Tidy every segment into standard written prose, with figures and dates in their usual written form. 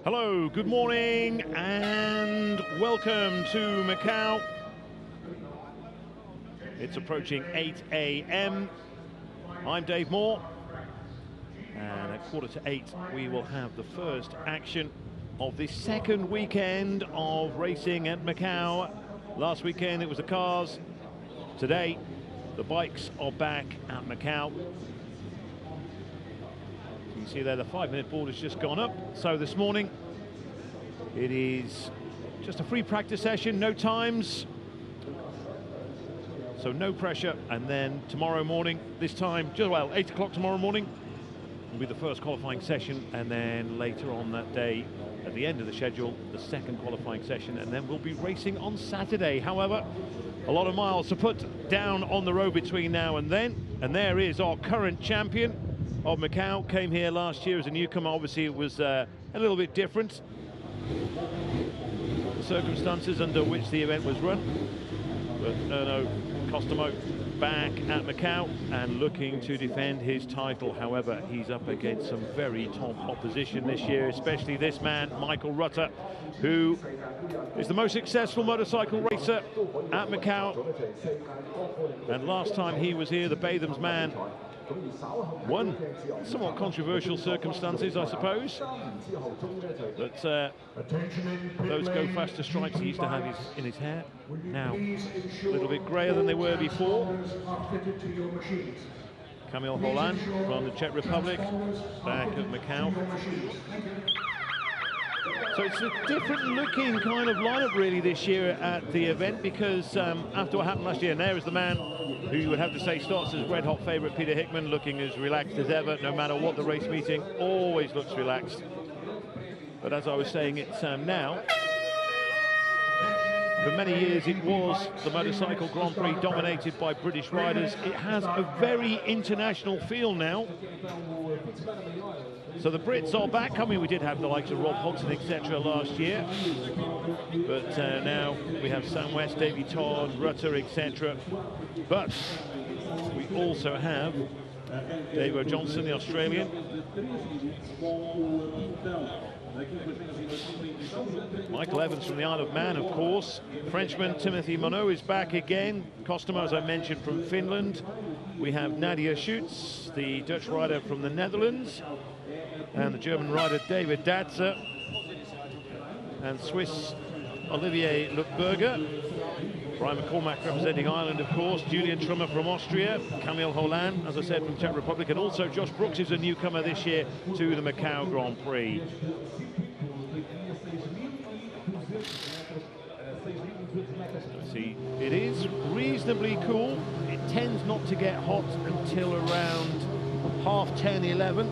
Hello, good morning and welcome to Macau. It's approaching 8 a.m. I'm Dave Moore, and at 7:45 we will have the first action of this second weekend of racing at Macau. Last weekend it was the cars. Today the bikes are back at Macau. You can see there the 5-minute board has just gone up. So this morning it is just a free practice session, no times, so no pressure. And then tomorrow morning, this time, just well, 8 o'clock tomorrow morning will be the first qualifying session, and then later on that day, at the end of the schedule, the second qualifying session, and then we'll be racing on Saturday. However, a lot of miles to put down on the road between now and then, and there is our current champion of Macau. Came here last year as a newcomer. Obviously it was a little bit different, the circumstances under which the event was run, but Erno Costomo back at Macau and looking to defend his title. However, he's up against some very top opposition this year, especially this man, Michael Rutter, who is the most successful motorcycle racer at Macau. And last time he was here, the Batham's man won. Somewhat controversial circumstances, I suppose. But those go faster stripes he used to have in his hair, now a little bit greyer than they were before. Camille Holland from the Czech Republic, back at Macau. So it's a different looking kind of lineup really this year at the event, because after what happened last year, and there is the man who you would have to say starts as red hot favourite, Peter Hickman, looking as relaxed as ever, no matter what the race meeting, always looks relaxed. But as I was saying, it's now, for many years it was the Motorcycle Grand Prix dominated by British riders. It has a very international feel now. So the Brits are back. I mean, we did have the likes of Rob Hodgson, etc. last year, but now we have Sam West, Davey Todd, Rutter, etc. But we also have Dave Johnson, the Australian. Michael Evans from the Isle of Man, of course. Frenchman Timothy Monod is back again. Costomo, as I mentioned, from Finland. We have Nadia Schutz, the Dutch rider from the Netherlands, and the German rider David Datzer, and Swiss Olivier Luckberger. Brian McCormack representing Ireland, of course. Julian Trummer from Austria. Camille Holland, as I said, from Czech Republic. And also Josh Brooks is a newcomer this year to the Macau Grand Prix. See, it is reasonably cool. It tends not to get hot until around 10:30, 11.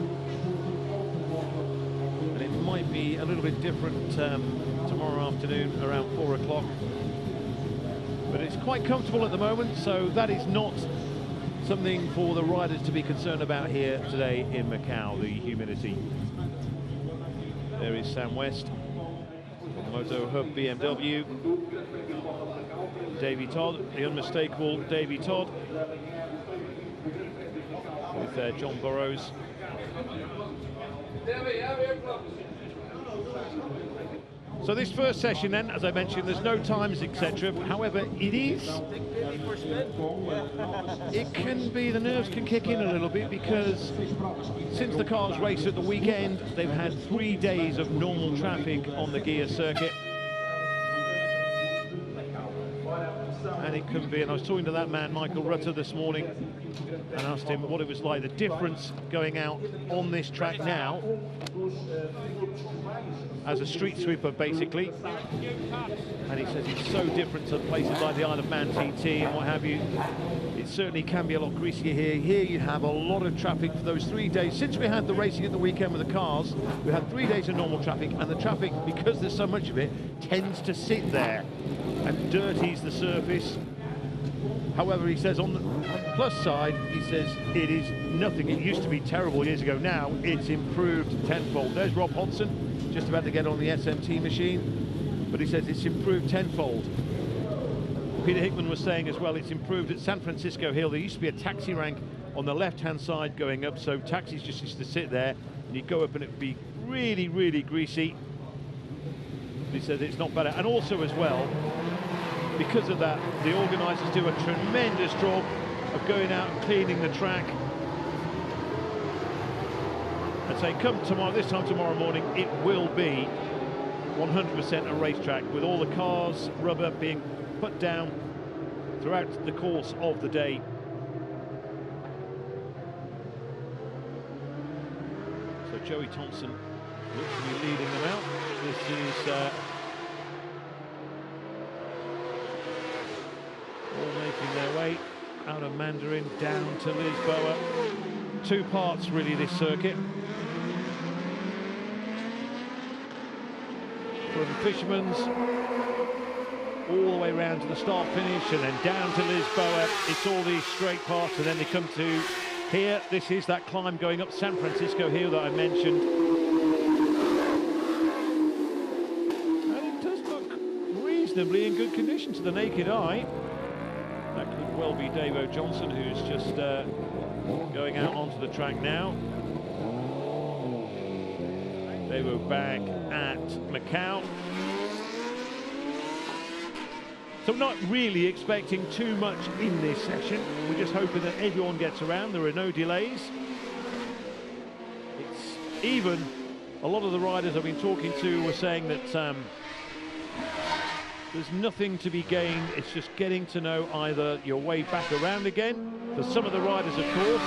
And it might be a little bit different tomorrow afternoon around 4 o'clock. But it's quite comfortable at the moment, so that is not something for the riders to be concerned about here today in Macau, the humidity. There is Sam West, the Moto Hub BMW. Davey Todd, the unmistakable Davey Todd, with John Burrows. So this first session then, as I mentioned, there's no times, etc. However, it can be, the nerves can kick in a little bit, because since the cars raced at the weekend, they've had 3 days of normal traffic on the gear circuit. And it can be, and I was talking to that man, Michael Rutter, this morning, and asked him what it was like, the difference going out on this track now as a street sweeper, basically. And he says it's so different to places like the Isle of Man TT and what have you. It certainly can be a lot greasier here. Here you have a lot of traffic for those 3 days. Since we had the racing at the weekend with the cars, we had 3 days of normal traffic, and the traffic, because there's so much of it, tends to sit there and dirties the surface. However, he says on the plus side, he says it is nothing. It used to be terrible years ago. Now it's improved tenfold. There's Rob Hodson, just about to get on the SMT machine, but he says it's improved tenfold. Peter Hickman was saying as well, it's improved at San Francisco Hill. There used to be a taxi rank on the left-hand side going up, so taxis just used to sit there, and you'd go up and it'd be really, really greasy. He says it's not better. And also as well, because of that, the organisers do a tremendous job of going out and cleaning the track. And say, come tomorrow, this time tomorrow morning, it will be 100% a racetrack, with all the cars, rubber being put down throughout the course of the day. So Joey Thompson looks to be leading them out. This is all making their way out of Mandarin down to Lisboa. 2 parts really, this circuit. From Fisherman's all the way around to the start finish, and then down to Lisboa. It's all these straight parts, and then they come to here. This is that climb going up San Francisco Hill that I mentioned. And it does look reasonably in good condition to the naked eye. That could well be Davo Johnson, who's just going out onto the track now. Davo back at Macau. So not really expecting too much in this session. We're just hoping that everyone gets around. There are no delays. It's even, a lot of the riders I've been talking to were saying that there's nothing to be gained. It's just getting to know either your way back around again. For some of the riders, of course,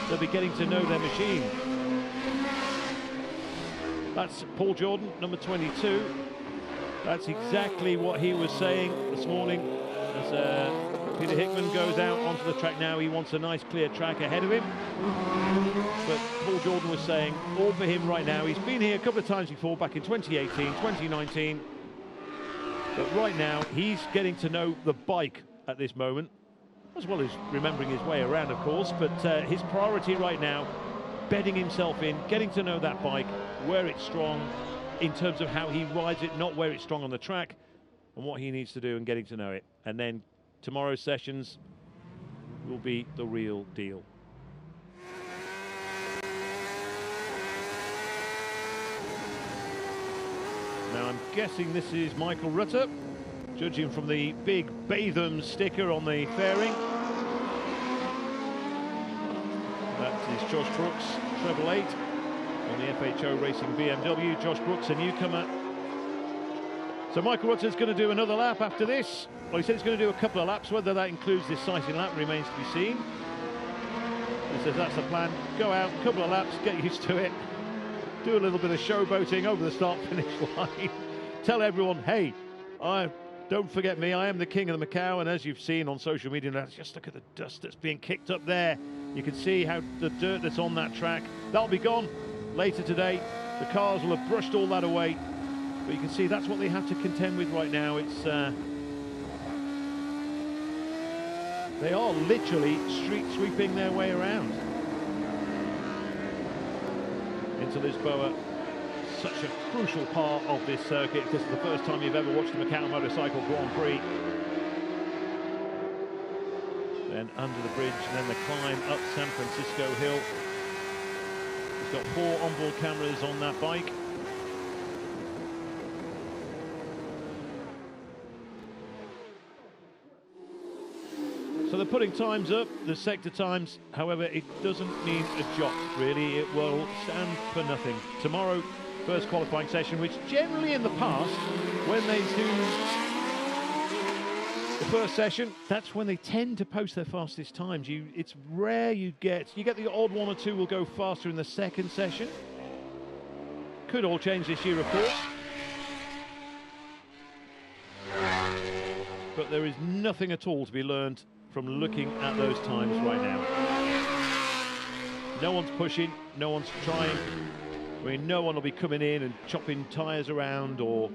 they'll be getting to know their machine. That's Paul Jordan, number 22. That's exactly what he was saying this morning as Peter Hickman goes out onto the track now. He wants a nice clear track ahead of him. But Paul Jordan was saying all for him right now. He's been here a couple of times before, back in 2018, 2019. But right now, he's getting to know the bike at this moment, as well as remembering his way around, of course. But his priority right now, bedding himself in, getting to know that bike, where it's strong, in terms of how he rides it, not where it's strong on the track, and what he needs to do and getting to know it. And then tomorrow's sessions will be the real deal. Now I'm guessing this is Michael Rutter, judging from the big Batham sticker on the fairing. That is Josh Brooks, treble 8. On the FHO Racing BMW, Josh Brooks, a newcomer. So Michael Rutter's going to do another lap after this. Well, he said he's going to do a couple of laps. Whether that includes this sighting lap remains to be seen. He says that's the plan. Go out, a couple of laps, get used to it. Do a little bit of showboating over the start-finish line. Tell everyone, hey, don't forget me, I am the king of the Macau. And as you've seen on social media, now, just look at the dust that's being kicked up there. You can see how the dirt that's on that track, that'll be gone later today. The cars will have brushed all that away, but you can see that's what they have to contend with right now. It's they are literally street sweeping their way around into Lisboa. such a crucial part of this circuit. This is the first time you've ever watched the Macau Motorcycle Grand Prix. Then under the bridge, and then the climb up San Francisco Hill. He's got 4 onboard cameras on that bike. So they're putting times up, the sector times. However, it doesn't mean a jot, really. It will stand for nothing. Tomorrow, first qualifying session, which generally in the past, when they do the first session, that's when they tend to post their fastest times. It's rare you get the odd 1 or 2 will go faster in the second session. Could all change this year, of course. But there is nothing at all to be learned from looking at those times right now. No one's pushing, no one's trying. I mean, no one will be coming in and chopping tyres around or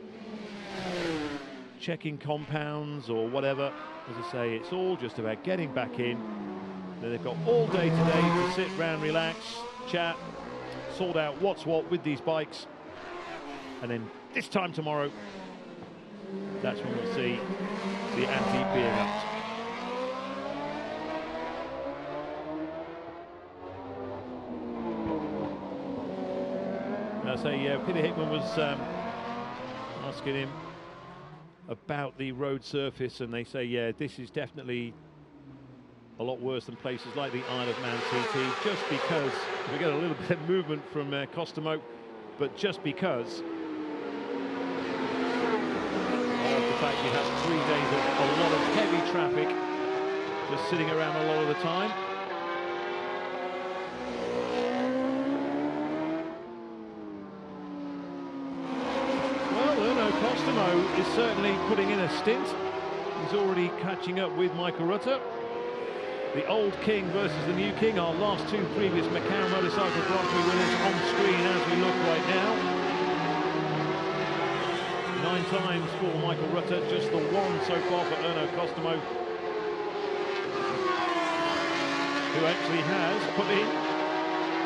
checking compounds or whatever. As I say, it's all just about getting back in. Then they've got all day today to sit round, relax, chat, sort out what's what with these bikes. And then this time tomorrow, that's when we'll see the ante being upped. I say, Peter Hickman was asking him about the road surface, and they say, yeah, this is definitely a lot worse than places like the Isle of Man TT, just because we get a little bit of movement from Costomo, but just because of the fact you have 3 days of a lot of heavy traffic just sitting around a lot of the time. Costomo is certainly putting in a stint. He's already catching up with Michael Rutter. The old king versus the new king, our last 2 previous Macau Motorcycle Grand Prix winners on screen as we look right now. 9 times for Michael Rutter, just the 1 so far for Erno Costomo, who actually has put in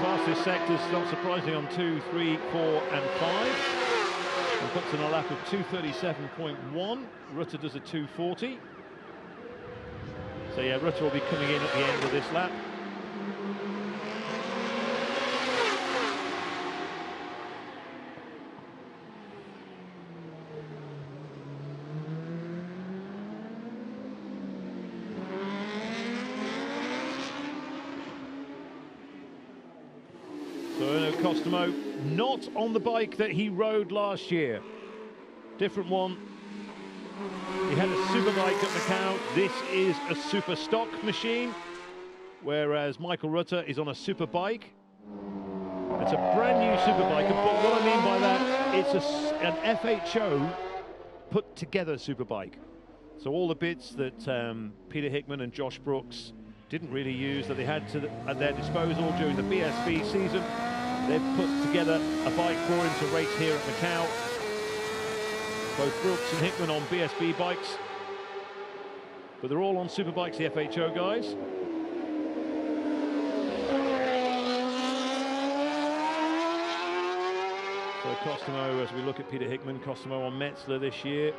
fastest sectors, not surprising, on 2, 3, 4 and 5. And puts in a lap of 2:37.1. Rutter does a 2:40. So yeah, Rutter will be coming in at the end of this lap. So Erno Costomo not on the bike that he rode last year. Different one. He had a super bike at Macau. This is a super stock machine, whereas Michael Rutter is on a super bike. It's a brand new super bike, but what I mean by that, it's an FHO put together super bike. So all the bits that Peter Hickman and Josh Brooks didn't really use, that they had at their disposal during the BSB season, they've put together a bike for him to race here at Macau. Both Brooks and Hickman on BSB bikes, but they're all on super bikes, the FHO guys. So Costomo, as we look at Peter Hickman, Costomo on Metzler this year.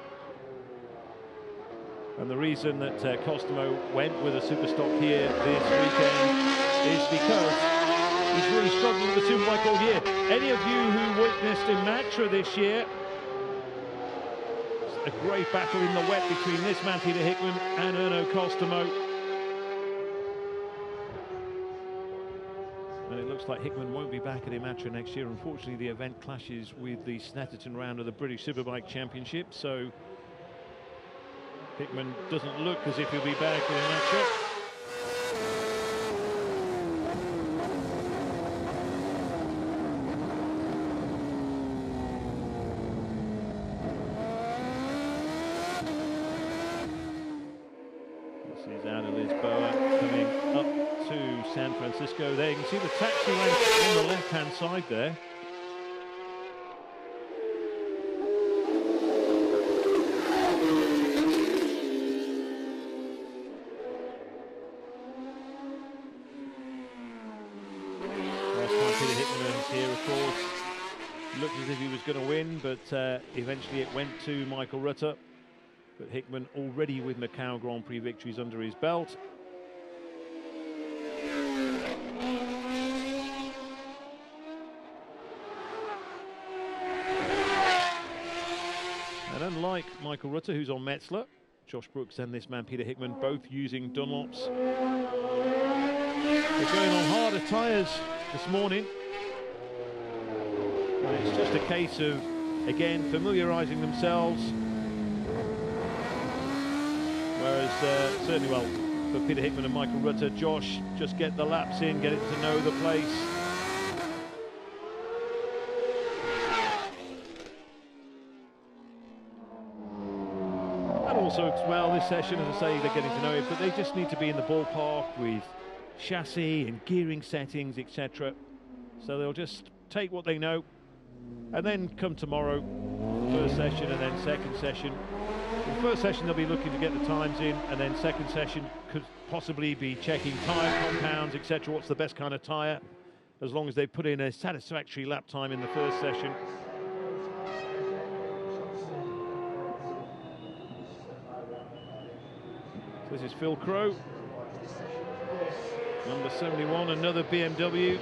And the reason that Costomo went with a super stock here this weekend is because he's really struggled with the superbike all year. Any of you who witnessed in Matra this year, a great battle in the wet between this man Peter Hickman and Erno Costomo. And it looks like Hickman won't be back at Imatra next year. Unfortunately, the event clashes with the Snetterton round of the British Superbike Championship, so Hickman doesn't look as if he'll be back at Imatra. San Francisco there. You can see the taxi rank on the left-hand side there. Last time Peter Hickman was here, of course, looked as if he was but eventually it went to Michael Rutter. But Hickman already with Macau Grand Prix victories under his belt. And unlike Michael Rutter, who's on Metzler, Josh Brooks and this man Peter Hickman both using Dunlops. They're going on harder tyres this morning. And it's just a case of, again, familiarising themselves. Whereas, certainly, well, for Peter Hickman and Michael Rutter, Josh, just get the laps in, get it to know the place. And also, well, this session, as I say, they're getting to know it, but they just need to be in the ballpark with chassis and gearing settings, etc. So they'll just take what they know, and then come tomorrow, first session and then second session. In the first session they'll be looking to get the times in, and then second session could possibly be checking tyre compounds, etc. What's the best kind of tyre, as long as they put in a satisfactory lap time in the first session. So this is Phil Crow, number 71, another BMW.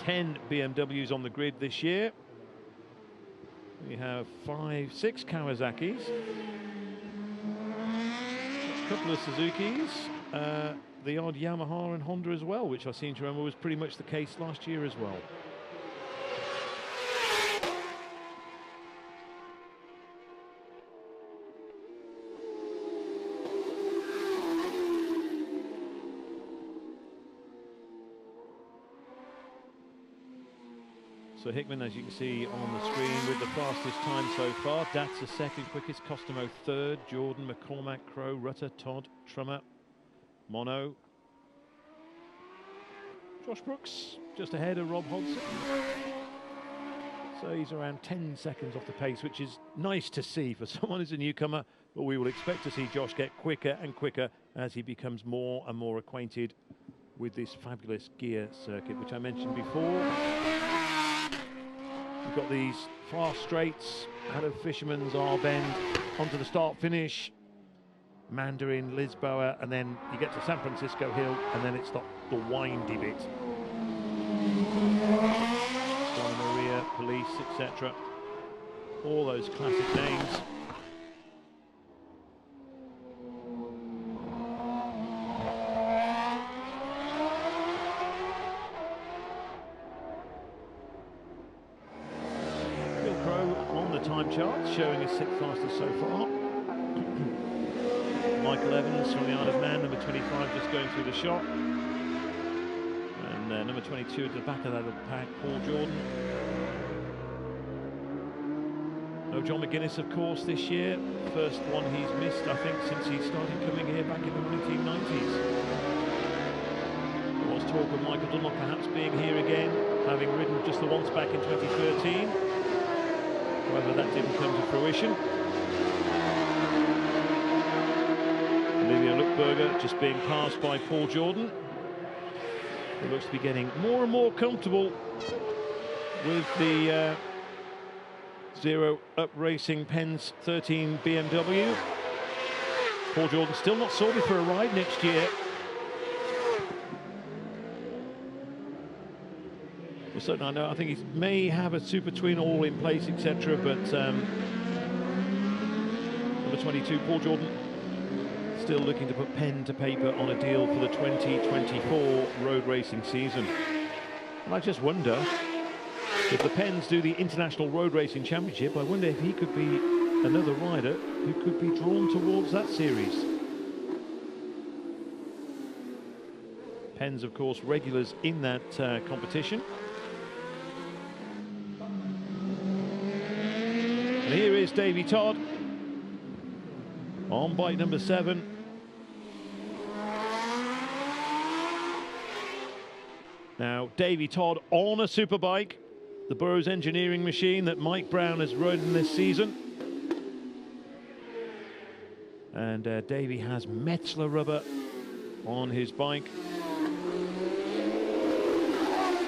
10 BMWs on the grid this year. We have 6 Kawasaki's, a couple of Suzuki's, the odd Yamaha and Honda as well, which I seem to remember was pretty much the case last year as well. So Hickman, as you can see on the screen, with the fastest time so far. Datsa second quickest, Costomo third, Jordan, McCormack, Crow, Rutter, Todd, Trummer, Mono. Josh Brooks just ahead of Rob Hodson. So he's around 10 seconds off the pace, which is nice to see for someone who's a newcomer, but we will expect to see Josh get quicker and quicker as he becomes more and more acquainted with this fabulous gear circuit, which I mentioned before. We've got these fast straights out of Fisherman's R-Bend onto the start-finish, Mandarin, Lisboa, and then you get to San Francisco Hill, and then it's the windy bit. Santa Maria, Police, etc. All those classic names. Time charts showing us 6th fastest so far. Michael Evans from the Isle of Man, number 25, just going through the shot. And number 22 at the back of that pack, Paul Jordan. No John McGuinness, of course, this year. First one he's missed, I think, since he started coming here back in the 1990s. There was talk of Michael Dunlop perhaps being here again, having ridden just the once back in 2013. However, that didn't come to fruition. Olivia Luckberger just being passed by Paul Jordan, who looks to be getting more and more comfortable with the Zero Up Racing Pens 13 BMW. Paul Jordan still not sorted for a ride next year. Well, certainly, I know. I think he may have a Super Twin all in place, etc. But number 22, Paul Jordan, still looking to put pen to paper on a deal for the 2024 road racing season. And I just wonder, if the Pens do the International Road Racing Championship, I wonder if he could be another rider who could be drawn towards that series. Pens, of course, regulars in that competition. And here is Davey Todd on bike number 7. Now, Davey Todd on a superbike, the Burroughs engineering machine that Mike Brown has ridden this season. And Davey has Metzler rubber on his bike.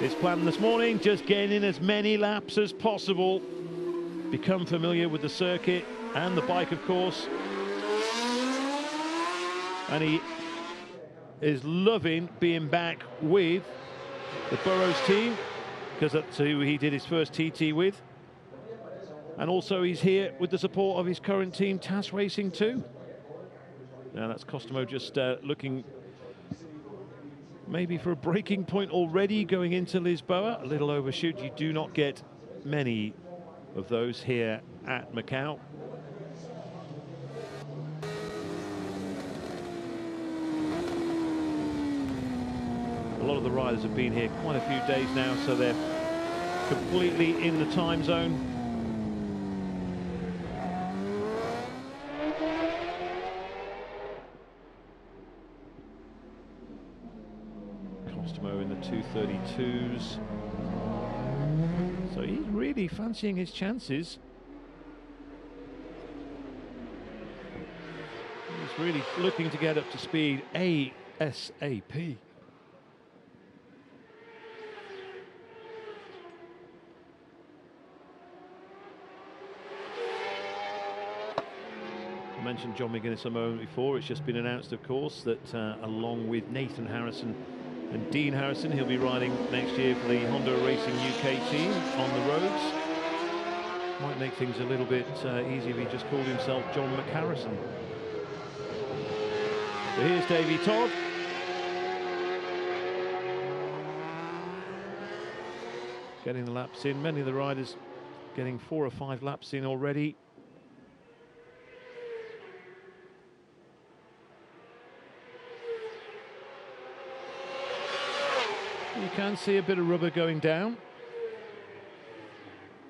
His plan this morning, just getting in as many laps as possible. Become familiar with the circuit and the bike, of course. And he is loving being back with the Burrows team, because that's who he did his first TT with. And also he's here with the support of his current team, TAS Racing too. Now that's Costomo just looking maybe for a breaking point already going into Lisboa. A little overshoot. You do not get many of those here at Macau. A lot of the riders have been here quite a few days now, so they're completely in the time zone. Costomo in the 232s. So he's really fancying his chances. He's really looking to get up to speed ASAP. I mentioned John McGuinness a moment before. It's just been announced, of course, that along with Nathan Harrison and Dean Harrison, he'll be riding next year for the Honda Racing UK team on the roads. Might make things a little bit easier if he just called himself John McHarrison. So here's Davey Todd. Getting the laps in. Many of the riders getting 4 or 5 laps in already. You can see a bit of rubber going down.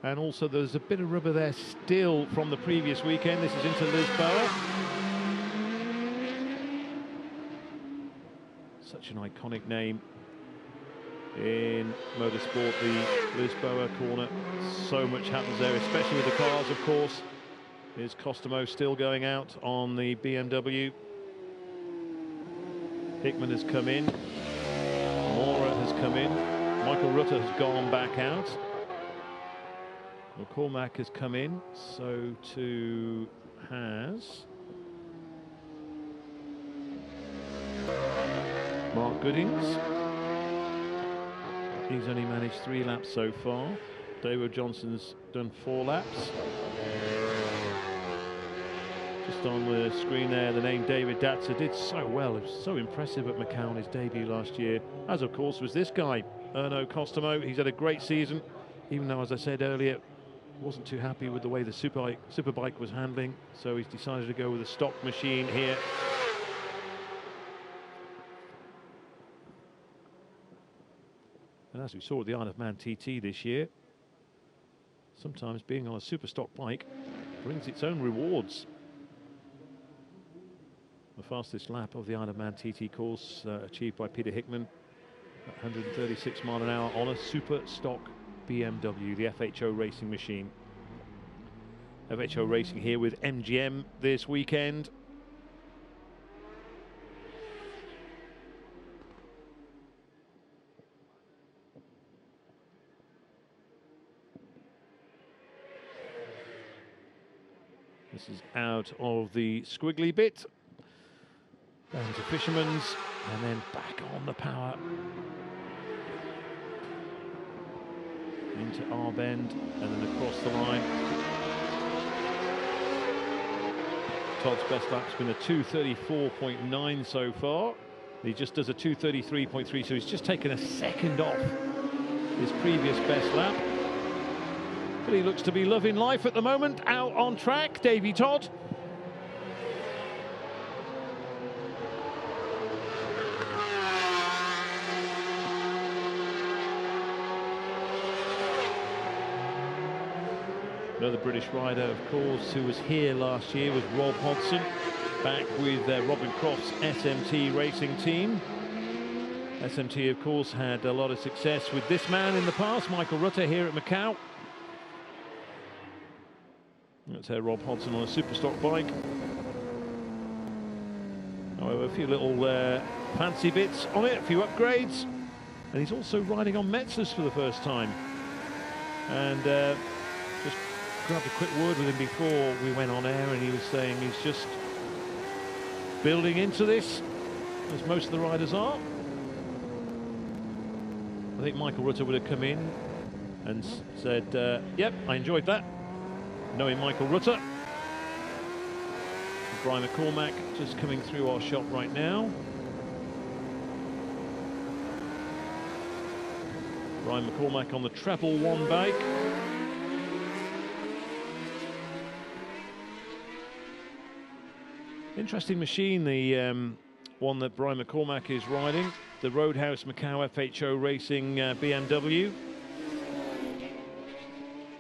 And also there's a bit of rubber there still from the previous weekend. This is into Lisboa. Such an iconic name in motorsport, the Lisboa corner. So much happens there, especially with the cars, of course. Here's Costomo still going out on the BMW. Hickman has come in. Mora has come in. Michael Rutter has gone back out. McCormack has come in. So too has Mark Goodings. He's only managed 3 laps so far. David Johnson's done 4 laps. Just on the screen there, the name David Datzer did so well. It was so impressive at Macau in his debut last year, as of course was this guy, Erno Costomo. He's had a great season, even though, as I said earlier, wasn't too happy with the way the superbike was handling, so he's decided to go with a stock machine here. And as we saw at the Isle of Man TT this year, sometimes being on a super stock bike brings its own rewards. The fastest lap of the Isle of Man TT course achieved by Peter Hickman at 136 miles an hour on a super stock BMW, the FHO Racing machine. FHO Racing here with MGM this weekend. This is out of the squiggly bit. Down to Fisherman's, and then back on the power. Into R bend, and then across the line. Todd's best lap's been a 2:34.9 so far. He just does a 2:33.3, so he's just taken a second off his previous best lap. But he looks to be loving life at the moment, out on track, Davey Todd. Another British rider, of course, who was here last year was Rob Hodson, back with Robin Croft's SMT racing team. SMT, of course, had a lot of success with this man in the past, Michael Rutter, here at Macau. That's Rob Hodson on a super stock bike. However, a few little fancy bits on it, a few upgrades. And he's also riding on Metzler's for the first time. And just grabbed a quick word with him before we went on air, and he was saying he's just building into this, as most of the riders are. I think Michael Rutter would have come in and said, yep, I enjoyed that, knowing Michael Rutter. Brian McCormack just coming through our shop right now. Brian McCormack on the treble one bike. Interesting machine, the one that Brian McCormack is riding, the Roadhouse Macau FHO Racing BMW.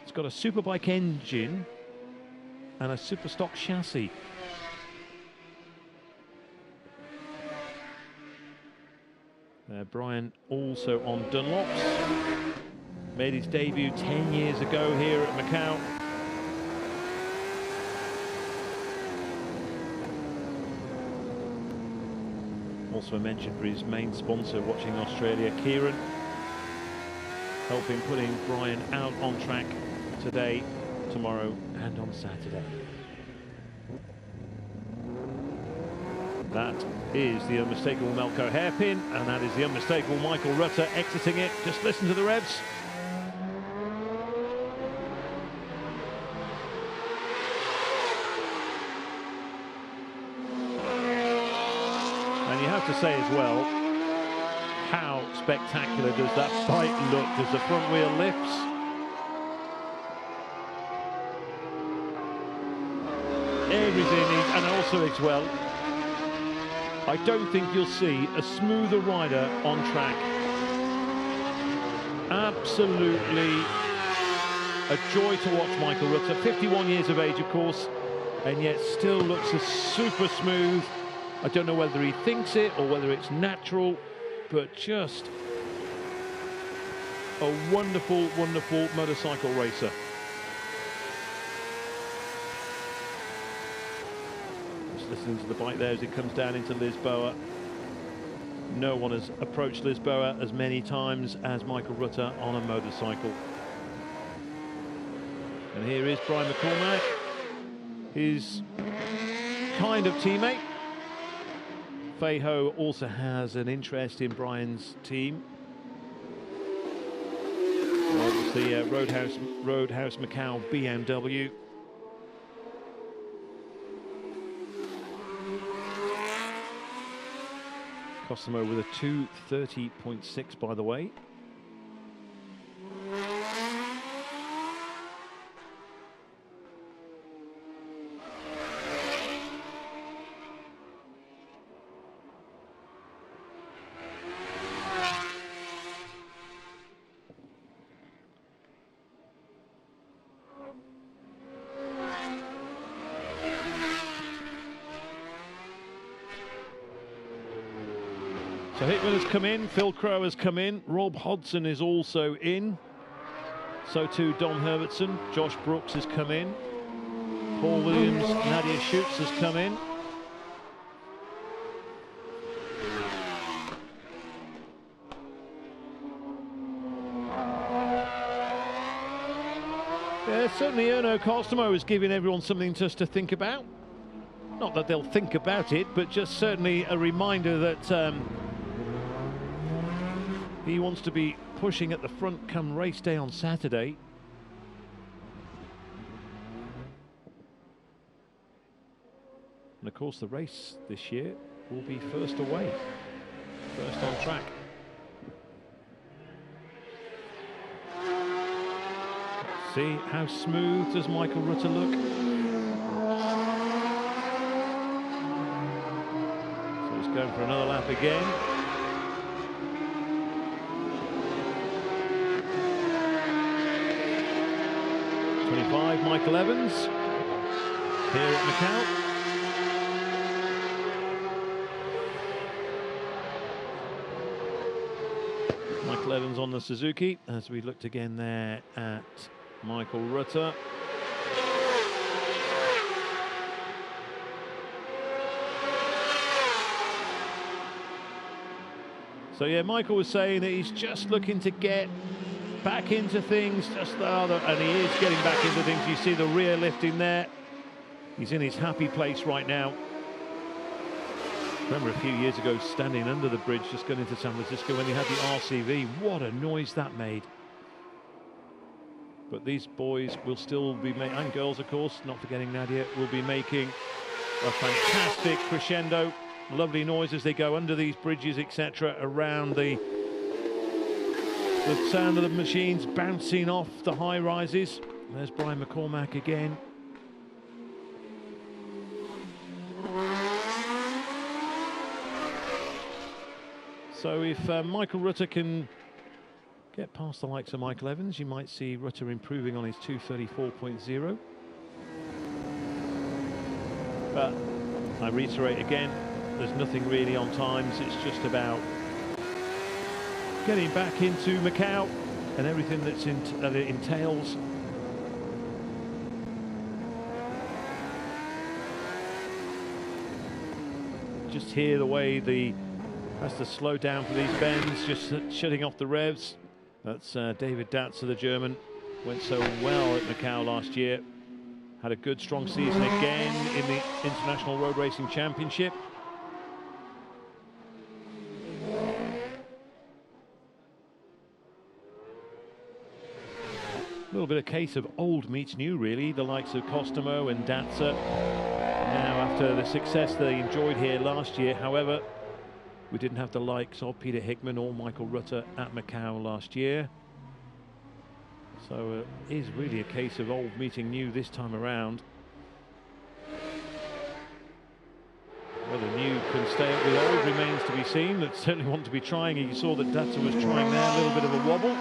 It's got a superbike engine and a super stock chassis. Brian also on Dunlops. Made his debut 10 years ago here at Macau. Also a mention for his main sponsor watching Australia, Kieran, helping putting Brian out on track today, tomorrow and on Saturday. That is the unmistakable Melco hairpin, and that is the unmistakable Michael Rutter exiting it. Just listen to the revs. And you have to say as well, how spectacular does that bike look as the front wheel lifts. Everything is, and also as well, I don't think you'll see a smoother rider on track. Absolutely a joy to watch Michael Rutter. 51 years of age, of course, and yet still looks as super smooth. I don't know whether he thinks it or whether it's natural, but just a wonderful, wonderful motorcycle racer. Listening to the bike there as it comes down into Lisboa. No one has approached Lisboa as many times as Michael Rutter on a motorcycle. And here is Brian McCormack, his kind of teammate. Feiho also has an interest in Brian's team. Obviously, Roadhouse Macau BMW. Costomo with a 2:30.6, by the way. So Hickman has come in, Phil Crow has come in, Rob Hodson is also in. So too Dom Herbertson, Josh Brooks has come in. Paul Williams, Nadia Schutz has come in. Yeah, certainly Erno Costomo is giving everyone something just to think about. Not that they'll think about it, but just certainly a reminder that he wants to be pushing at the front come race day on Saturday. And of course the race this year will be first away, first on track. Let's see, how smooth does Michael Rutter look? So he's going for another lap again. Michael Evans here at Macau. Michael Evans on the Suzuki as we looked again there at Michael Rutter. So yeah, Michael was saying that he's just looking to get back into things, and he is getting back into things. You see the rear lifting there. He's in his happy place right now. Remember a few years ago standing under the bridge just going into San Francisco when he had the RCV. What a noise that made. But these boys will still be making, and girls of course, not forgetting Nadia, will be making a fantastic crescendo. Lovely noise as they go under these bridges, etc., around the sound of the machines bouncing off the high rises. There's Brian McCormack again. So if Michael Rutter can get past the likes of Michael Evans, you might see Rutter improving on his 2:34.0. But I reiterate again, there's nothing really on times. It's just about getting back into Macau and everything that it entails. Just hear the way has to slow down for these bends, just shutting off the revs. That's David Datzer, the German. Went so well at Macau last year. Had a good, strong season again in the International Road Racing Championship. A little bit of case of old meets new, really. The likes of Costomo and Datzer. Now, after the success they enjoyed here last year, however, we didn't have the likes of Peter Hickman or Michael Rutter at Macau last year. So it is really a case of old meeting new this time around. Whether new can stay up with old remains to be seen. That certainly want to be trying. You saw that Datzer was trying there, a little bit of a wobble.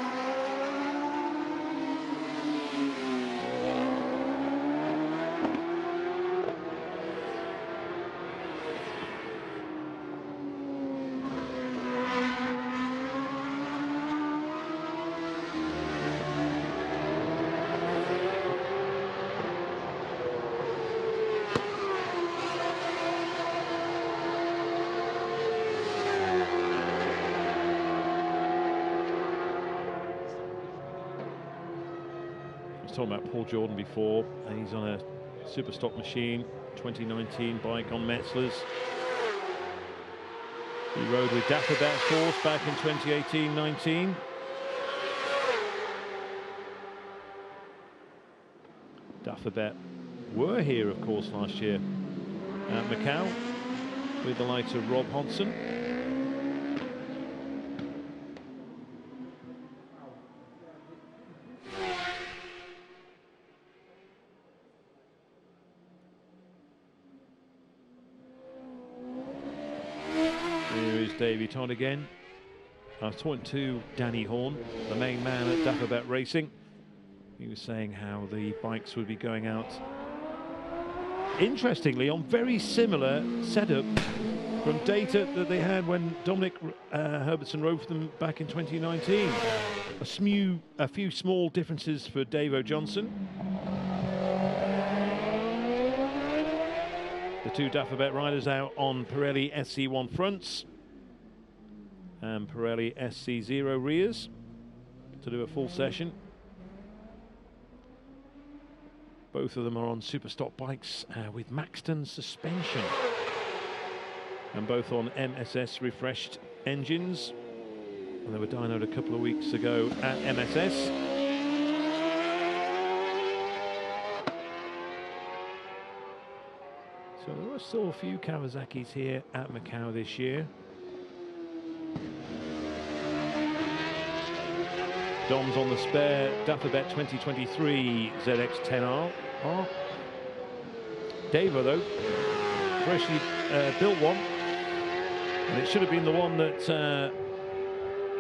Talking about Paul Jordan before, and he's on a super stock machine, 2019 bike on Metzler's. He rode with Dapperbet, of course, back in 2018-19. Dapperbet were here, of course, last year at Macau with the likes of Rob Hodson. Davey Todd again. I was talking to Danny Horn, the main man at Dapperbet Racing. He was saying how the bikes would be going out, interestingly, on very similar setup from data that they had when Dominic Herbertson rode for them back in 2019. A few small differences for Davo Johnson. The two Dapperbet riders out on Pirelli SC1 fronts and Pirelli SC0 rears to do a full session. Both of them are on super stock bikes with Maxton suspension, and both on MSS refreshed engines. And they were dynoed a couple of weeks ago at MSS. So there are still a few Kawasaki's here at Macau this year. Dom's on the spare Dapperbet 2023 ZX10R. Davo, though, freshly built one, and it should have been the one that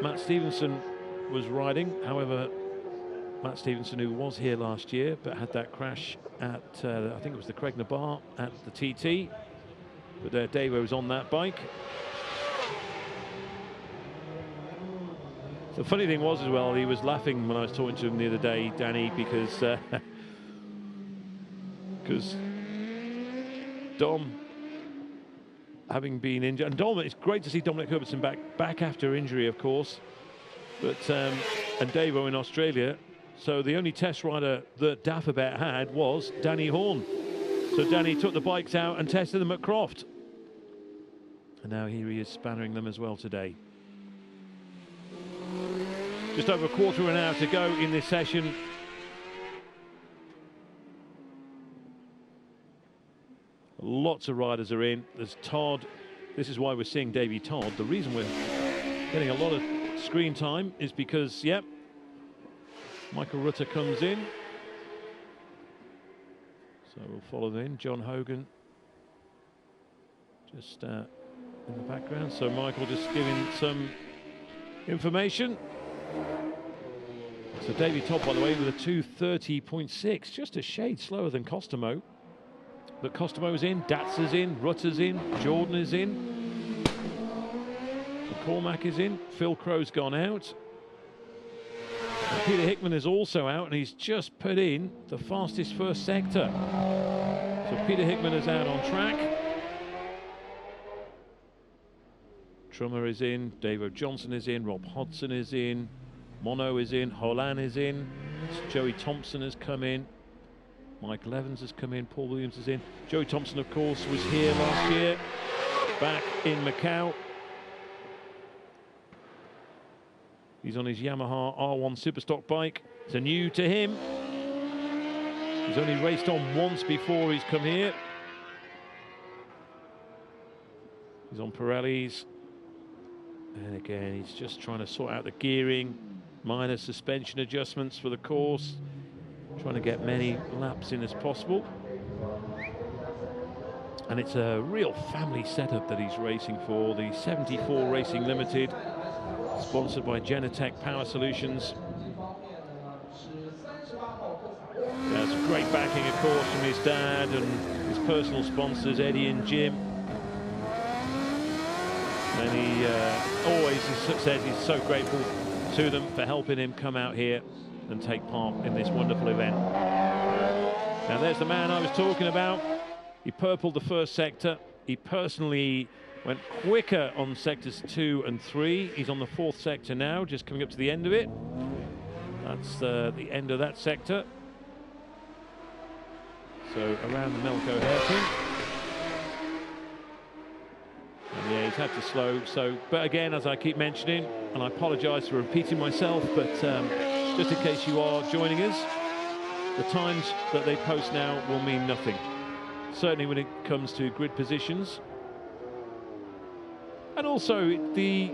Matt Stevenson was riding. However, Matt Stevenson, who was here last year but had that crash at I think it was the Cregner Bar at the TT, but Davo was on that bike. The funny thing was as well, he was laughing when I was talking to him the other day, Danny, because Dom having been injured. And Dominic, it's great to see Dominic Herbertson back after injury, of course. But and Davo in Australia. So the only test rider that Dagobert had was Danny Horn. So Danny took the bikes out and tested them at Croft. And now here he is spannering them as well today. Just over a quarter of an hour to go in this session. Lots of riders are in. There's Todd. This is why we're seeing Davey Todd. The reason we're getting a lot of screen time is because, yep, Michael Rutter comes in. So we'll follow in. John Hogan just in the background. So Michael just giving some information. So Davey Todd, by the way, with a 2:30.6, just a shade slower than Costomo. But Costomo's in, Datsa's in, Rutter's in, Jordan is in, McCormack is in, Phil Crow's gone out. And Peter Hickman is also out, and he's just put in the fastest first sector. So Peter Hickman is out on track. Trummer is in, Davo Johnson is in, Rob Hodson is in, Mono is in, Holan is in, Joey Thompson has come in, Michael Evans has come in, Paul Williams is in. Joey Thompson, of course, was here last year, back in Macau. He's on his Yamaha R1 Superstock bike. It's a new to him. He's only raced on once before he's come here. He's on Pirellis. And again, he's just trying to sort out the gearing, minor suspension adjustments for the course, trying to get many laps in as possible. And it's a real family setup that he's racing for, the 74 Racing Limited, sponsored by Genetec Power Solutions. That's great backing, of course, from his dad and his personal sponsors, Eddie and Jim. And he always says he's so grateful to them for helping him come out here and take part in this wonderful event. Now there's the man I was talking about. He purpled the first sector. He personally went quicker on sectors 2 and 3. He's on the 4th sector now, just coming up to the end of it. That's the end of that sector. So around the Melco hairpin. And yeah, he's had to slow. So, but again, as I keep mentioning, and I apologise for repeating myself, but just in case you are joining us, the times that they post now will mean nothing. Certainly when it comes to grid positions. And also the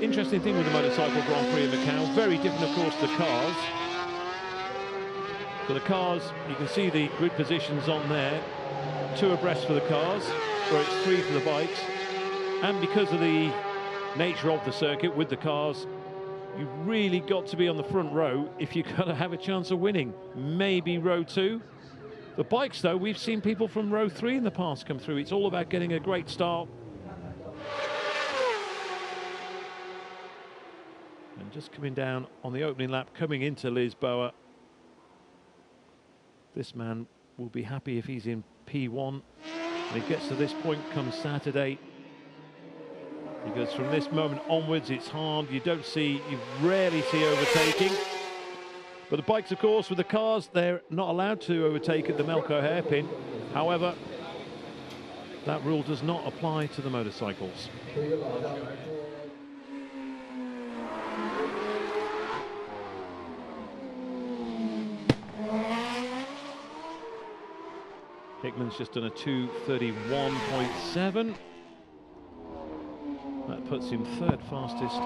interesting thing with the Motorcycle Grand Prix of Macau, very different of course to cars. For the cars, you can see the grid positions on there, 2 abreast for the cars, where it's 3 for the bikes. And because of the nature of the circuit with the cars, you've really got to be on the front row if you're going to have a chance of winning. Maybe row 2. The bikes, though, we've seen people from row 3 in the past come through. It's all about getting a great start. And just coming down on the opening lap, coming into Lisboa. This man will be happy if he's in P1. And he gets to this point come Saturday. Because from this moment onwards, it's hard. You rarely see overtaking. But the bikes, of course, with the cars, they're not allowed to overtake at the Melco hairpin. However, that rule does not apply to the motorcycles. Hickman's just done a 2:31.7. That puts him 3rd fastest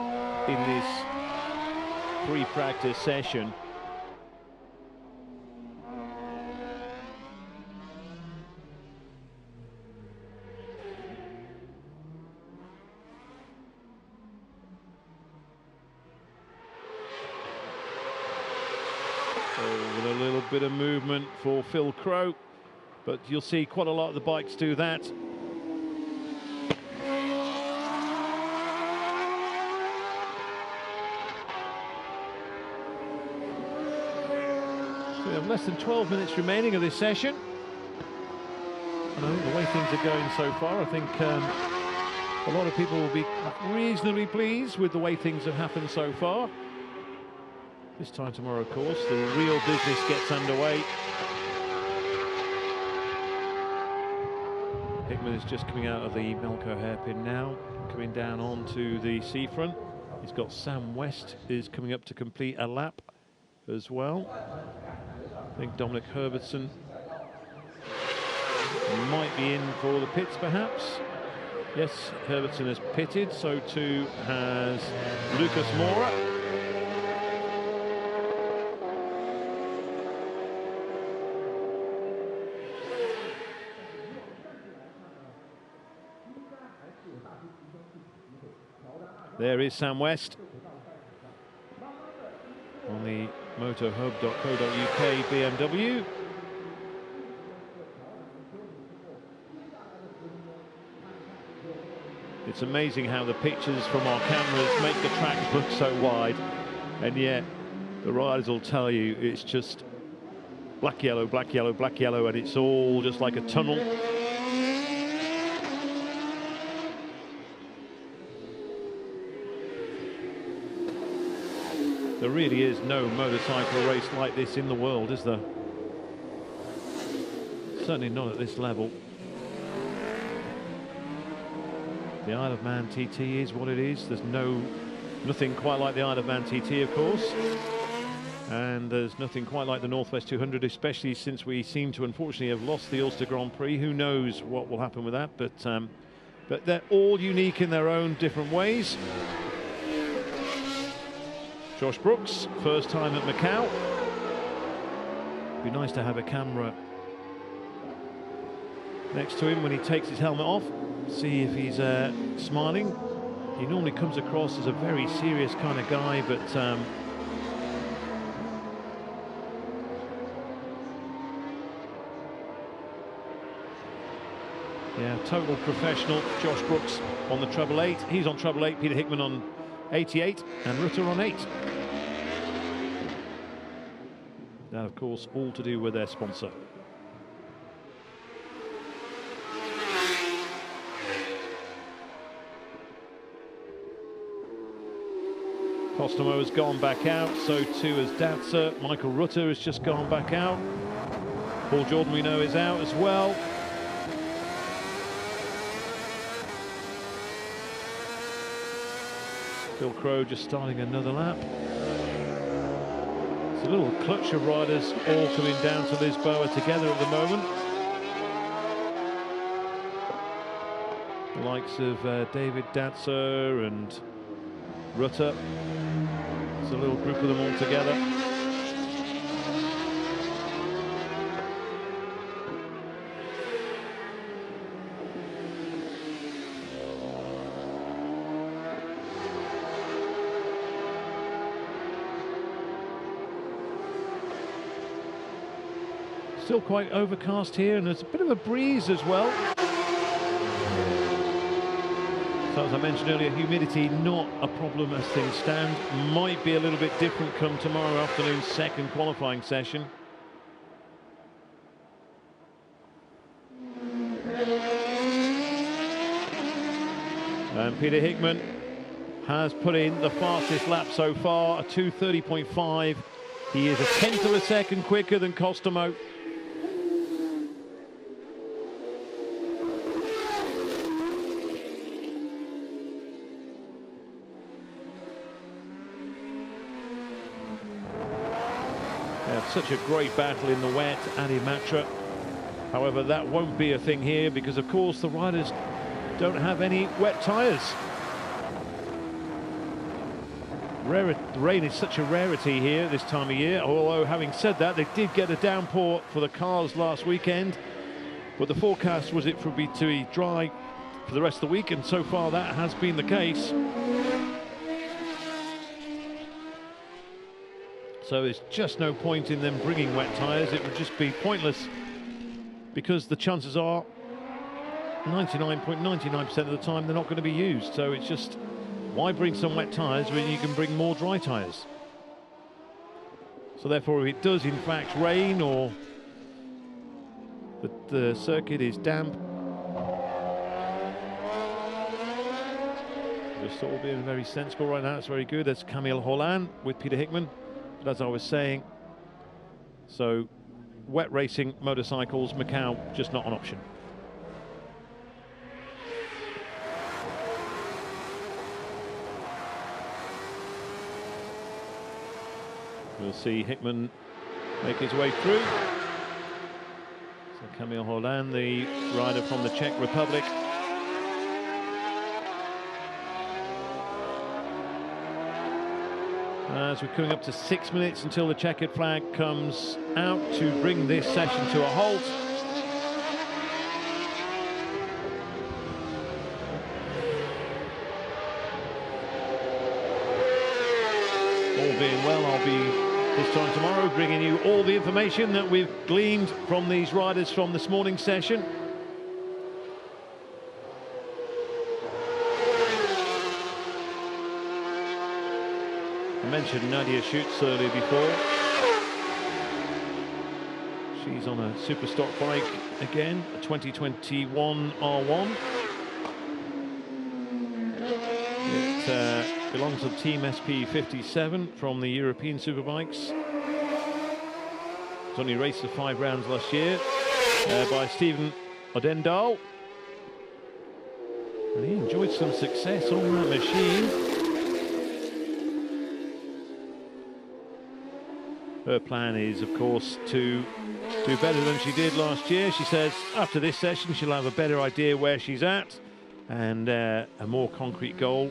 in this pre-practice session. So with a little bit of movement for Phil Crow, but you'll see quite a lot of the bikes do that. We have less than 12 minutes remaining of this session. And I think the way things are going so far, I think A lot of people will be reasonably pleased with the way things have happened so far. This time tomorrow, of course, the real business gets underway. Hickman is just coming out of the Macau hairpin now, coming down onto the seafront. He's got Sam West is coming up to complete a lap as well. I think Dominic Herbertson might be in for the pits, perhaps. Yes, Herbertson has pitted, so too has Lucas Moura. There is Sam West on the motohub.co.uk BMW. It's amazing how the pictures from our cameras make the track look so wide, and yet the riders will tell you it's just black, yellow, black, yellow, black, yellow, and it's all just like a tunnel. There really is no motorcycle race like this in the world, is there? Certainly not at this level. The Isle of Man TT is what it is. There's nothing quite like the Isle of Man TT, of course. And there's nothing quite like the Northwest 200, especially since we seem to unfortunately have lost the Ulster Grand Prix. Who knows what will happen with that, but they're all unique in their own different ways. Josh Brooks, first time at Macau. Be nice to have a camera next to him when he takes his helmet off. See if he's smiling. He normally comes across as a very serious kind of guy, but yeah, total professional. Josh Brooks on the treble 8. He's on treble 8. Peter Hickman on 88, and Rutter on 8. That, of course, all to do with their sponsor. Costomo has gone back out, so too has Datsa. Michael Rutter has just gone back out. Paul Jordan, we know, is out as well. Phil Crow just starting another lap. It's a little clutch of riders all coming down to Lisboa together at the moment. The likes of David Datsa and Rutter. There's a little group of them all together. Still quite overcast here, and there's a bit of a breeze as well. So as I mentioned earlier, humidity not a problem as things stand. Might be a little bit different come tomorrow afternoon's second qualifying session. And Peter Hickman has put in the fastest lap so far, a 2:30.5. He is a tenth of a second quicker than Costomo. Such a great battle in the wet, Adi Matra. However, that won't be a thing here because, of course, the riders don't have any wet tyres. Rain is such a rarity here this time of year, although having said that, they did get a downpour for the cars last weekend, but the forecast was it for be to be dry for the rest of the week, and so far that has been the case. So there's just no point in them bringing wet tyres. It would just be pointless because the chances are 99.99% of the time they're not going to be used. So it's just, why bring some wet tyres when you can bring more dry tyres? So therefore, if it does in fact rain or the circuit is damp, Just all being very sensible right now. It's very good. That's Camille Holland with Peter Hickman. But as I was saying, so wet racing motorcycles, Macau, just not an option. We'll see Hickman make his way through. So Camille Holland, the rider from the Czech Republic. As we're coming up to 6 minutes until the checkered flag comes out to bring this session to a halt. All being well, I'll be this time tomorrow bringing you all the information that we've gleaned from these riders from this morning's session. I mentioned Nadia Schutz earlier before. She's on a super stock bike again, a 2021 R1. It belongs to Team SP57 from the European Superbikes. It's only raced for 5 rounds last year by Stephen Odendal. And he enjoyed some success on that machine. Her plan is, of course, to do better than she did last year. She says after this session she'll have a better idea where she's at and a more concrete goal.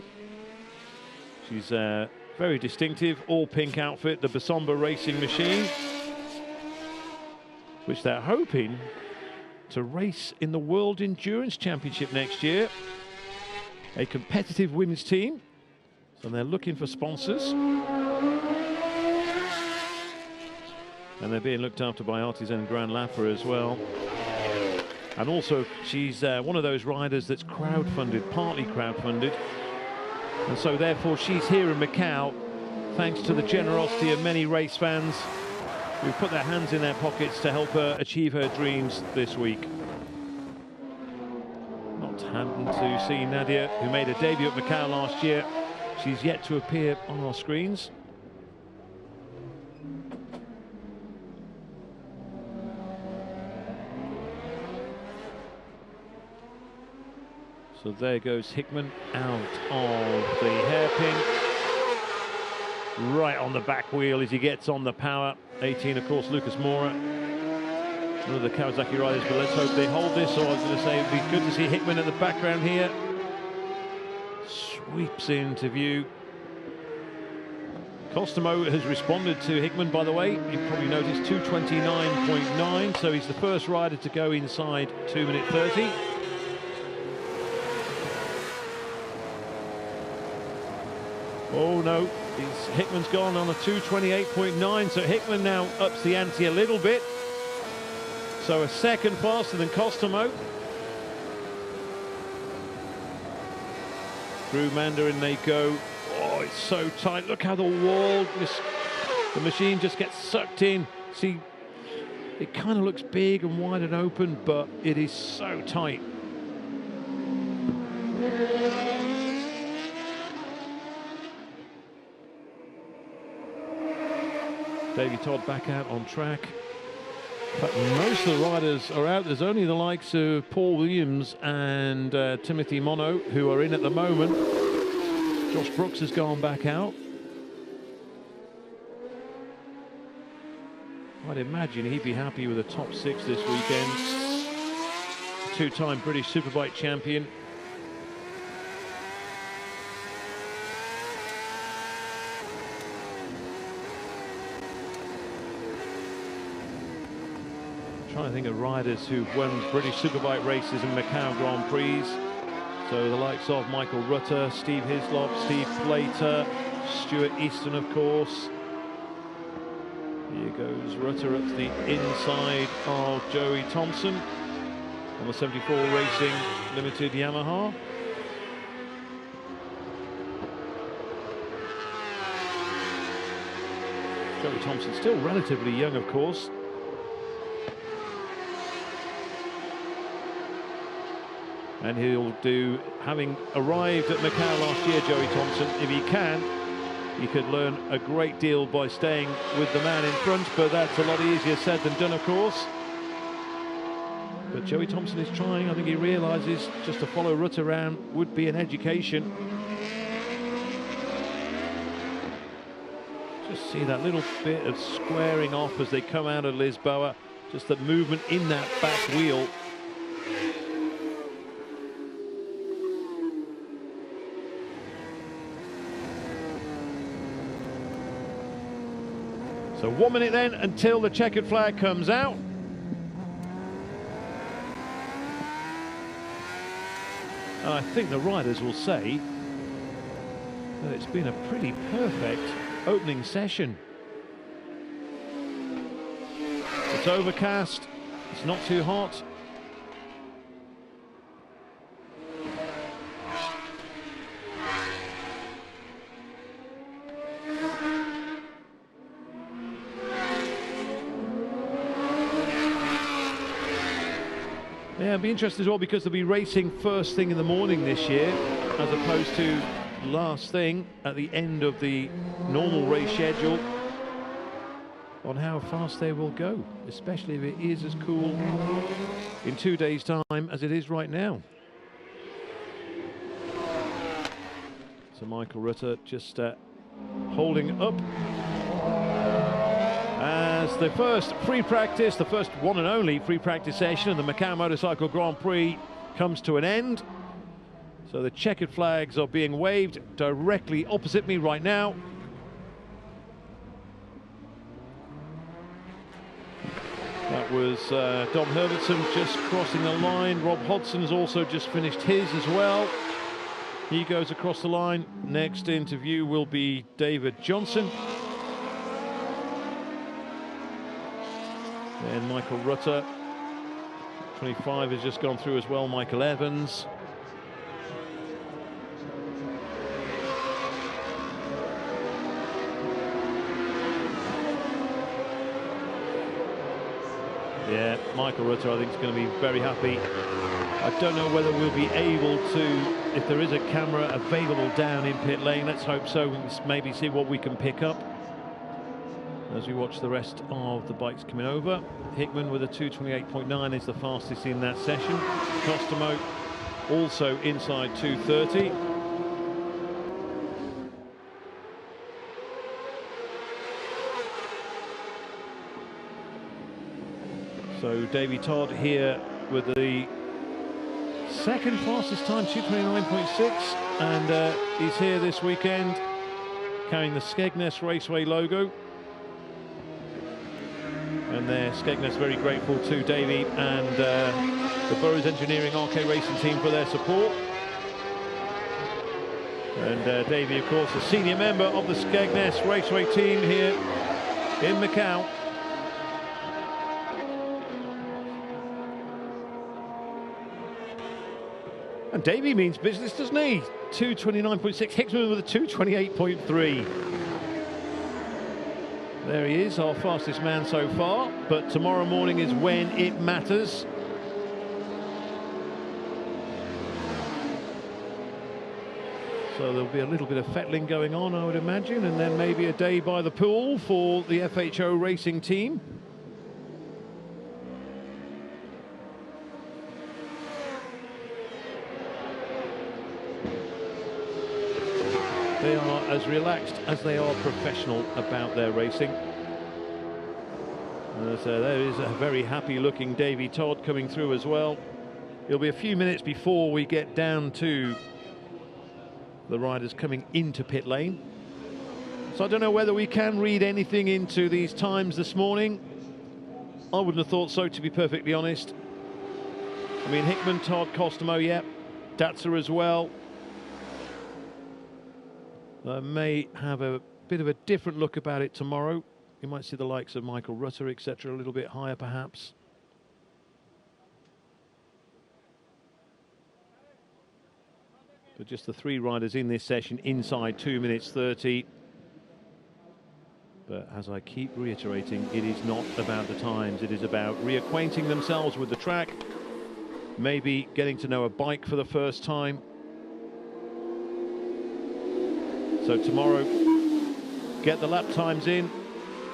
She's very distinctive, all pink outfit, the Basomba racing machine, which they're hoping to race in the World Endurance Championship next year. A competitive women's team, so they're looking for sponsors. And they're being looked after by Artisan Grand Lapper as well. And also, she's one of those riders that's crowdfunded, partly crowdfunded. And so, therefore, she's here in Macau, thanks to the generosity of many race fans who've put their hands in their pockets to help her achieve her dreams this week. Not happened to see Nadia, who made her debut at Macau last year. She's yet to appear on our screens. So there goes Hickman out of the hairpin. Right on the back wheel as he gets on the power. 18, of course, Lucas Mora. One of the Kawasaki riders, but let's hope they hold this. So I was going to say, it'd be good to see Hickman in the background here. Sweeps into view. Costomo has responded to Hickman, by the way. You've probably noticed 2:29.9, so he's the first rider to go inside 2:30. Oh no, Hickman's gone on a 2:28.9, so Hickman now ups the ante a little bit. So a second faster than Costomo. Through Mandarin they go. Oh, it's so tight. Look how the wall, the machine just gets sucked in. See, it kind of looks big and wide and open, but it is so tight. Davey Todd back out on track. But most of the riders are out. There's only the likes of Paul Williams and Timothy Mono who are in at the moment. Josh Brooks has gone back out. I'd imagine he'd be happy with a top 6 this weekend. Two-time British Superbike champion. Trying to think of riders who've won British Superbike races and Macau Grand Prix. So the likes of Michael Rutter, Steve Hislop, Steve Plater, Stuart Easton, of course. Here goes Rutter up to the inside of Joey Thompson on the 74 Racing Limited Yamaha. Joey Thompson still relatively young, of course. And he'll do, having arrived at Macau last year, Joey Thompson, if he can, he could learn a great deal by staying with the man in front, but that's a lot easier said than done, of course. But Joey Thompson is trying. I think he realises just to follow Rutte around would be an education. Just see that little bit of squaring off as they come out of Lisboa. Just that movement in that back wheel. So 1 minute then until the checkered flag comes out. And I think the riders will say that it's been a pretty perfect opening session. It's overcast, it's not too hot. Yeah, it'll be interesting as well because they'll be racing first thing in the morning this year as opposed to last thing at the end of the normal race schedule, on how fast they will go, especially if it is as cool in 2 days' time as it is right now. So Michael Rutte just holding up as the first free practice, the first one and only free practice session of the Macau Motorcycle Grand Prix comes to an end. So the checkered flags are being waved directly opposite me right now. That was Dom Herbertson just crossing the line. Rob Hodson's also just finished his as well. He goes across the line. Next interview will be David Johnson. And Michael Rutte, 25, has just gone through as well. Michael Evans. Yeah, Michael Rutte, I think, is going to be very happy. I don't know whether we'll be able to, if there is a camera available down in pit lane. Let's hope so. We can maybe see what we can pick up as we watch the rest of the bikes coming over. Hickman with a 2:28.9 is the fastest in that session. Costomo also inside 2:30. So Davey Todd here with the second fastest time, 2:29.6, and he's here this weekend carrying the Skegness Raceway logo. And there, Skegness very grateful to Davey and the Burrows Engineering RK Racing team for their support. And Davey, of course, a senior member of the Skegness Raceway team here in Macau. And Davey means business, doesn't he? 2:29.6, Hickman with a 2:28.3. There he is, our fastest man so far, but tomorrow morning is when it matters. So there'll be a little bit of fettling going on, I would imagine, and then maybe a day by the pool for the FHO racing team. They are as relaxed as they are professional about their racing. So there is a very happy looking Davey Todd coming through as well. It'll be a few minutes before we get down to the riders coming into pit lane. So I don't know whether we can read anything into these times this morning. I wouldn't have thought so, to be perfectly honest. I mean, Hickman, Todd, Costomo, yeah, Datsa as well. May have a bit of a different look about it tomorrow. You might see the likes of Michael Rutte, etc., a little bit higher perhaps. But just the three riders in this session inside 2:30. But as I keep reiterating, it is not about the times. It is about reacquainting themselves with the track maybe getting to know a bike for the first time. So tomorrow, get the lap times in,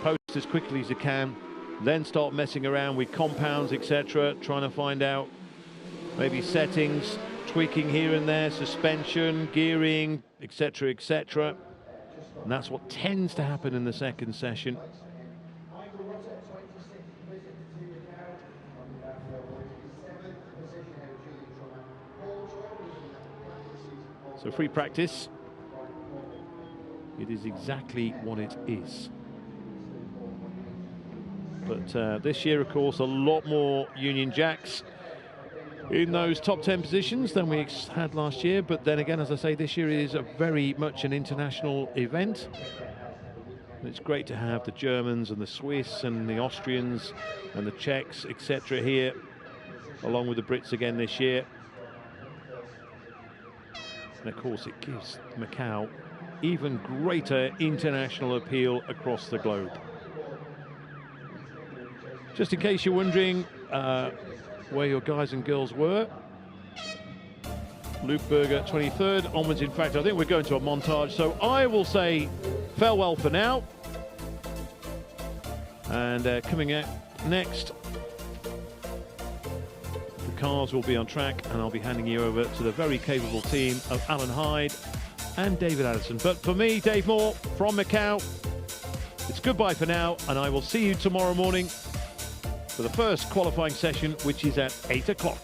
post as quickly as you can, then start messing around with compounds, etc., trying to find out maybe settings, tweaking here and there, suspension, gearing, etc., etc. And that's what tends to happen in the second session. So free practice, it is exactly what it is. But this year, of course, a lot more Union Jacks in those top 10 positions than we had last year. But then again, as I say, this year is a very much an international event. And it's great to have the Germans and the Swiss and the Austrians and the Czechs, etc. here, along with the Brits again this year. And of course, it gives Macau even greater international appeal across the globe. Just in case you're wondering where your guys and girls were, Luke Berger 23rd onwards. In fact, I think we're going to a montage, so I will say farewell for now. And coming out next, the cars will be on track, and I'll be handing you over to the very capable team of Alan Hyde and David Addison. But for me, Dave Moore from Macau, it's goodbye for now, and I will see you tomorrow morning for the first qualifying session, which is at 8 o'clock.